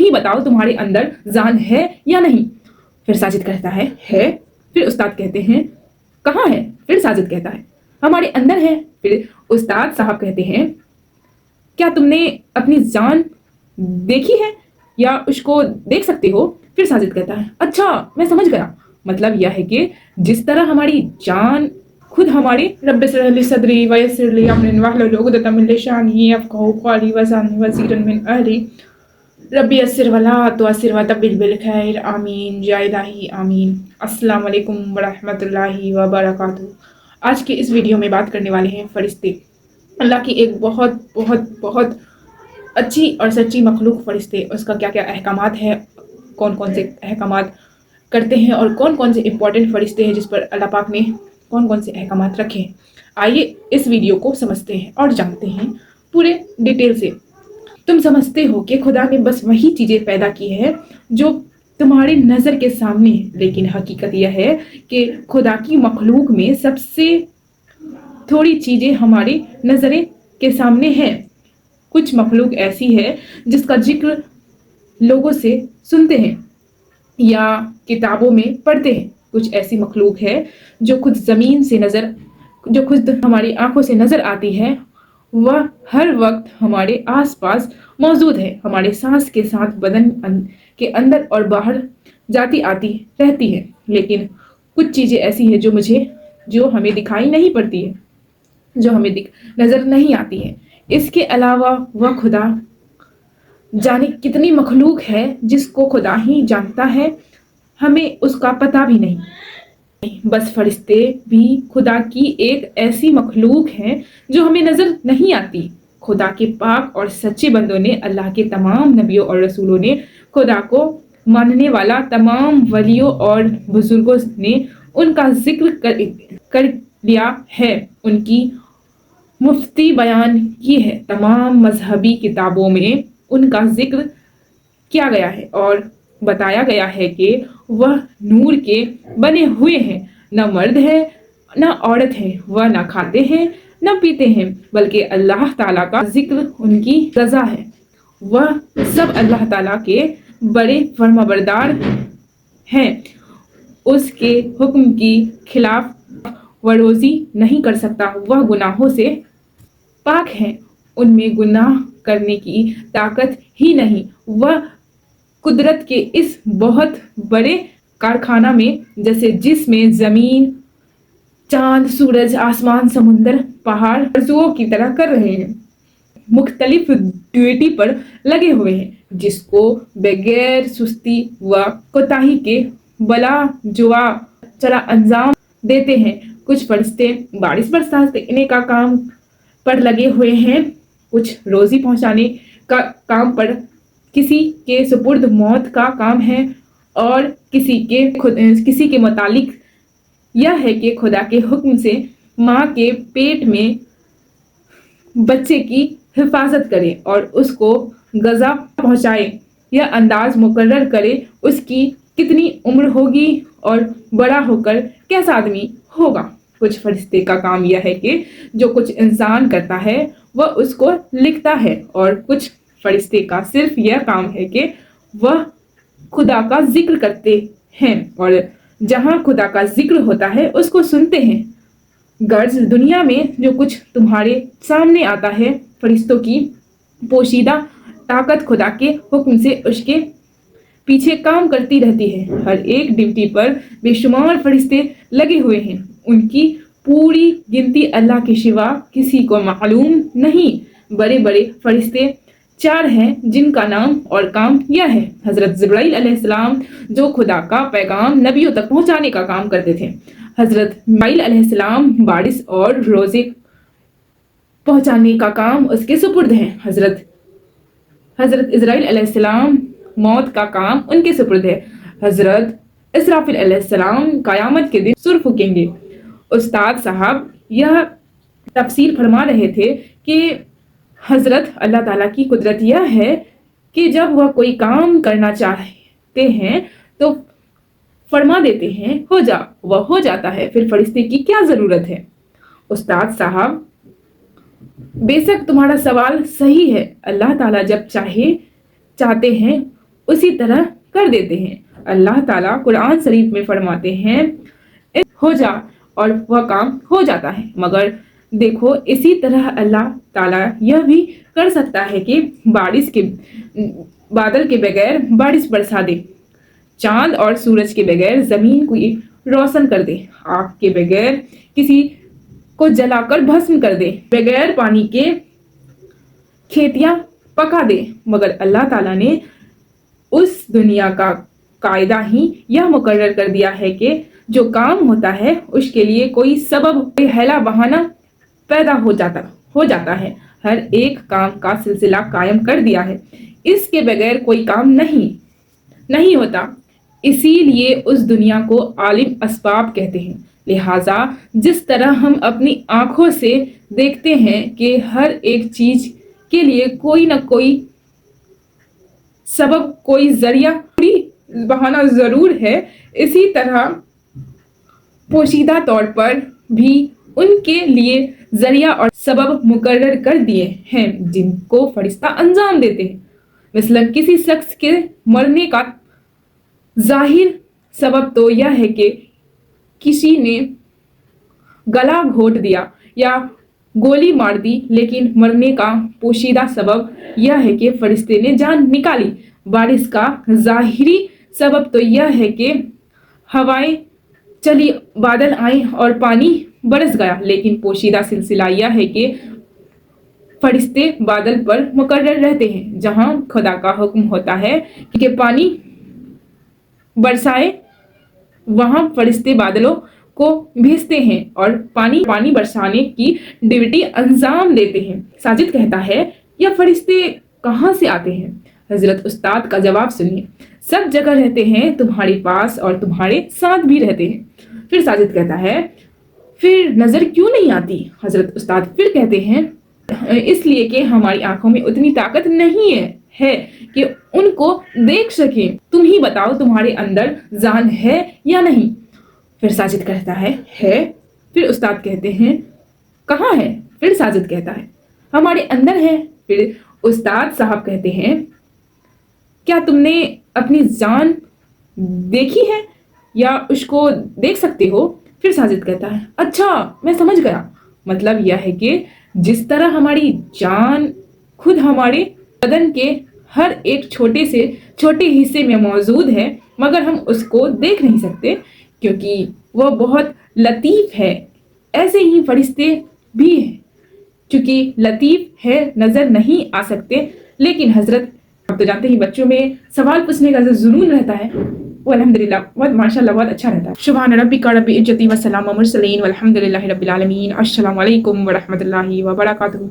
ही बताओ तुम्हारे अंदर जान है या नहीं। फिर साजिद कहता है फिर उस्ताद कहते हैं कहाँ है। फिर साजिद कहता है हमारे अंदर है। फिर उस्ताद साहब कहते हैं क्या तुमने अपनी जान देखी है या उसको देख सकते हो। फिर साजिद कहता है अच्छा मैं समझ गया, मतलब यह है कि जिस तरह हमारी जान खुद हमारे रब्ब इश्रह ली सदरी वयस्सिर ली अमरी वहलुल उक़दतम मिन लिसानी यफ़क़हू क़ौली वजअलनि वज़ीरन मिन अहली रब्बी यस्सिर वला तुअस्सिर वतब्बिल बिल खैर आमीन या इलाही आमीन। अस्सलाम वालेकुम वरहमतुल्लाहि वबरकातुहू। आज के इस वीडियो में बात करने वाले हैं फरिश्ते। अल्लाह की एक बहुत बहुत बहुत अच्छी और सच्ची मखलूक फरिश्ते, उसका क्या क्या अहकामात है, कौन कौन से अहकामात करते हैं और कौन कौन से इम्पोर्टेंट फरिश्ते हैं जिस पर अल्लाह पाक ने कौन कौन से अहकामात रखे हैं। आइए इस वीडियो को समझते हैं और जानते हैं पूरे डिटेल से। तुम समझते हो कि खुदा ने बस वही चीज़ें पैदा की है जो तुम्हारी नज़र के सामने है, लेकिन हकीकत यह है कि खुदा की मखलूक में सबसे थोड़ी चीज़ें हमारी नज़रें के सामने हैं। कुछ मखलूक ऐसी है जिसका जिक्र लोगों से सुनते हैं या किताबों में पढ़ते हैं। कुछ ऐसी मखलूक है जो खुद ज़मीन से जो खुद हमारी आंखों से नज़र आती है, वह हर वक्त हमारे आसपास मौजूद है, हमारे सांस के साथ बदन के अंदर और बाहर जाती आती रहती है। लेकिन कुछ चीज़ें ऐसी है जो हमें दिखाई नहीं पड़ती है, जो हमें नज़र नहीं आती है। इसके अलावा वह खुदा जाने कितनी मखलूक है जिसको खुदा ही जानता है, हमें उसका पता भी नहीं। बस फरिश्ते भी खुदा की एक ऐसी मखलूक है जो हमें नज़र नहीं आती। खुदा के पाक और सच्चे बंदों ने, अल्लाह के तमाम नबियों और रसूलों ने, खुदा को मानने वाला तमाम वलियों और बुजुर्गों ने उनका जिक्र कर लिया है, उनकी मुफ्ती बयान की है। तमाम मजहबी किताबों में उनका जिक्र किया गया है और बताया गया है कि वह नूर के बने हुए हैं, न मर्द है न औरत है, वह न खाते हैं न पीते हैं, बल्कि अल्लाह ताला का जिक्र उनकी रजा है। वह सब अल्लाह ताला के बड़े फरमाबरदार हैं, उसके हुक्म की खिलाफ वर्जी नहीं कर सकता, वह गुनाहों से पाक है, उनमें गुनाह करने की ताकत ही नहीं। वह कुदरत के इस बहुत बड़े कारखाना में, जैसे जिसमें जमीन, चांद, सूरज, आसमान, समुंदर, पहाड़ आरज़ुओं की तरह कर रहे हैं, मुख्तलिफ ड्यूटी पर लगे हुए हैं, जिसको बगैर सुस्ती व कोताही के बला जुआ चला अंजाम देते हैं। कुछ फरिश्ते बारिश बरसाने का काम पर लगे हुए हैं, कुछ रोजी पहुंचाने का काम पर, किसी के सुपुर्द मौत का काम है और किसी के मुतालिक यह है कि खुदा के हुक्म से माँ के पेट में बच्चे की हिफाजत करे और उसको गज़ा पहुंचाए, यह अंदाज मुकर्रर करे उसकी कितनी उम्र होगी और बड़ा होकर कैसा आदमी होगा। कुछ फरिश्ते का काम यह है कि जो कुछ इंसान करता है वह उसको लिखता है, और कुछ फरिश्ते का सिर्फ यह काम है कि वह खुदा का जिक्र करते हैं और जहां खुदा का जिक्र होता है उसको सुनते हैं। गर्ज दुनिया में जो कुछ तुम्हारे सामने आता है, फरिश्तों की पोशीदा ताकत खुदा के हुक्म से उसके पीछे काम करती रहती है। हर एक ड्यूटी पर बेशुमार फरिश्ते लगे हुए हैं, उनकी पूरी गिनती अल्लाह के सिवा किसी को मालूम नहीं। बड़े बड़े फरिश्ते 4 हैं जिनका नाम और काम यह है। हज़रत जिब्राइल अलैहिस्सलाम जो खुदा का पैगाम नबियों तक पहुंचाने का काम करते थे। हज़रत मिकाईल अलैहिस्सलाम बारिश और रोज़े पहुंचाने का काम उसके सुपुर्द है। हज़रत इज़राइल अलैहिस्सलाम मौत का काम उनके सुपुर्द है। हज़रत इसराफिल अलैहिस्सलाम क़यामत के दिन सुर फूकेंगे। उस्ताद साहब यह तफसीर फरमा रहे थे कि हज़रत अल्लाह ताला की कुदरत यह है कि जब वह कोई काम करना चाहते हैं तो फरमा देते हैं हो जा, वह हो जाता है, फिर फरिश्ते की क्या ज़रूरत है। उस्ताद साहब बेशक तुम्हारा सवाल सही है, अल्लाह ताला जब चाहते हैं उसी तरह कर देते हैं। अल्लाह ताला कुरान शरीफ में फरमाते हैं हो जा, और वह काम हो जाता है। मगर देखो, इसी तरह अल्लाह ताला यह भी कर सकता है कि बादल के बगैर बारिश बरसा दे, चांद और सूरज के बगैर जमीन को रोशन कर दे, आग के बगैर किसी को जलाकर भस्म कर दे, बगैर पानी के खेतियां पका दे। मगर अल्लाह ताला ने उस दुनिया का कायदा ही यह मुकर्रर कर दिया है कि जो काम होता है उसके लिए कोई सबब, कोई हैला बहाना पैदा हो जाता है। हर एक काम का सिलसिला कायम कर दिया है, इसके बगैर कोई काम नहीं होता। इसीलिए उस दुनिया को आलिम असबाब कहते हैं। लिहाजा जिस तरह हम अपनी आंखों से देखते हैं कि हर एक चीज के लिए कोई ना कोई सबब, कोई जरिया, कोई बहाना जरूर है, इसी तरह पोशीदा तौर पर भी उनके लिए जरिया और सबब मुकर्रर कर दिए हैं जिनको फरिश्ता अंजाम देते हैं। मतलब किसी शख्स के मरने का जाहिर सबब तो यह है कि किसी ने गला घोट दिया या गोली मार दी, लेकिन मरने का पोशीदा सबब यह है कि फरिश्ते ने जान निकाली। बारिश का जाहिरी सबब तो यह है कि हवाएं चली, बादल आए और पानी बरस गया, लेकिन पोशीदा सिलसिला यह है कि फरिश्ते बादल पर मुकर्रर रहते हैं। जहां खुदा का हुक्म होता है कि पानी बरसाए, वहां फरिश्ते बादलों को भेजते हैं और पानी बरसाने की ड्यूटी अंजाम देते हैं। साजिद कहता है, यह फरिश्ते कहां से आते हैं? हजरत उस्ताद का जवाब सुनिए, सब जगह रहते हैं, तुम्हारे पास और तुम्हारे साथ भी रहते हैं। फिर साजिद कहता है, फिर नजर क्यों नहीं आती? हजरत उस्ताद फिर कहते हैं, इसलिए कि हमारी आंखों में उतनी ताकत नहीं है कि उनको देख सकें। तुम ही बताओ, तुम्हारे अंदर जान है या नहीं? फिर साजिद कहता है। फिर उस्ताद कहते हैं, कहाँ है? फिर साजिद कहता है, हमारे अंदर है। फिर उस्ताद साहब कहते हैं, क्या तुमने अपनी जान देखी है या उसको देख सकते हो? फिर साजिद कहता है, अच्छा मैं समझ गया, मतलब यह है कि जिस तरह हमारी जान खुद हमारे बदन के हर एक छोटे से छोटे हिस्से में मौजूद है, मगर हम उसको देख नहीं सकते क्योंकि वह बहुत लतीफ है, ऐसे ही फरिश्ते भी हैं, चूंकि लतीफ है नजर नहीं आ सकते। लेकिन हजरत, आप तो जानते ही बच्चों में सवाल पूछने का जो जुनून रहता है वो अल्हम्दुलिल्लाह बहुत माशाल्लाह बहुत अच्छा रहता है। सुभान रब्बिका रब्बिल इज्जति व सलामुन मुरसलीन वल्हम्दुलिल्लाहि रब्बिल आलमीन। अस्सलामु अलैकुम व रहमतुल्लाहि व बरकातहू।